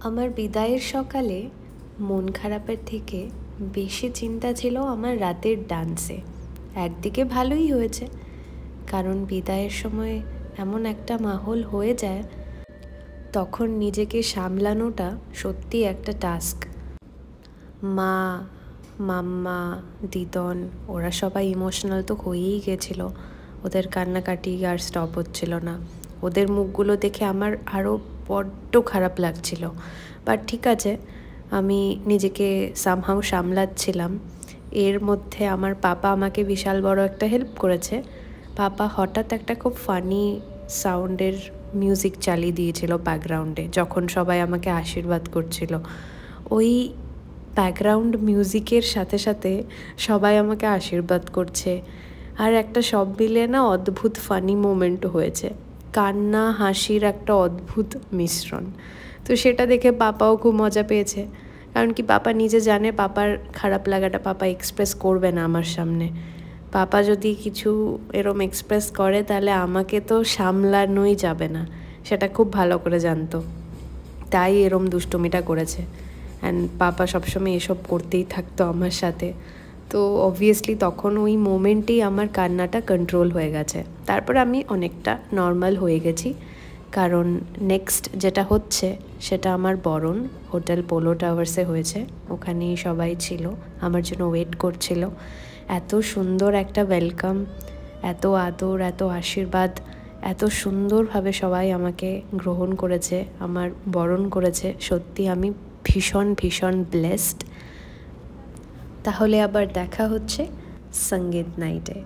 আমার বিদায়ের সকালে মন খারাপের থেকে বেশি চিন্তা ছিল আমার রাতের ডান্সে। একদিকে ভালোই হয়েছে, কারণ বিদায়ের সময় এমন একটা মাহল হয়ে যায়, তখন নিজেকে সামলানোটা সত্যি একটা টাস্ক। মা, মাম্মা, দিদন ওরা সবাই ইমোশনাল তো হয়েই গেছিল। ওদের কান্নাকাটি আর স্টপ হচ্ছিল না। ওদের মুখগুলো দেখে আমার আরও বড্ড খারাপ লাগছিল। বাট ঠিক আছে, আমি নিজেকে সামহাউ সামলাচ্ছিলাম। এর মধ্যে আমার পাপা আমাকে বিশাল বড় একটা হেল্প করেছে। পাপা হঠাৎ একটা খুব ফানি সাউন্ডের মিউজিক চালিয়ে দিয়েছিল ব্যাকগ্রাউন্ডে, যখন সবাই আমাকে আশীর্বাদ করছিল। ওই ব্যাকগ্রাউন্ড মিউজিকের সাথে সাথে সবাই আমাকে আশীর্বাদ করছে, আর একটা সব মিলিয়ে না অদ্ভুত ফানি মোমেন্ট হয়েছে। কান্না হাসির একটা অদ্ভুত মিশ্রণ। তো সেটা দেখে পাপাও খুব মজা পেয়েছে, কারণ কি পাপা নিজে জানে পাপার খারাপ লাগাটা পাপা এক্সপ্রেস করবে না আমার সামনে। পাপা যদি কিছু এরম এক্সপ্রেস করে তাহলে আমাকে তো সামলানোই যাবে না, সেটা খুব ভালো করে জানতো। তাই এরম দুষ্টুমিটা করেছে। অ্যান্ড পাপা সবসময় এসব করতেই থাকতো আমার সাথে। তো অবভিয়াসলি তখন ওই মোমেন্টেই আমার কান্নাটা কন্ট্রোল হয়ে গেছে। তারপর আমি অনেকটা নর্মাল হয়ে গেছি, কারণ নেক্সট যেটা হচ্ছে সেটা আমার বরণ হোটেল পোলো টাওয়ার্সে হয়েছে। ওখানেই সবাই ছিল, আমার জন্য ওয়েট করছিল। এত সুন্দর একটা ওয়েলকাম, এত আদর, এত আশীর্বাদ, এত সুন্দরভাবে সবাই আমাকে গ্রহণ করেছে, আমার বরণ করেছে। সত্যি আমি ভীষণ ভীষণ ব্লেসড। তাহলে আবার দেখা হচ্ছে সঙ্গীত নাইটে।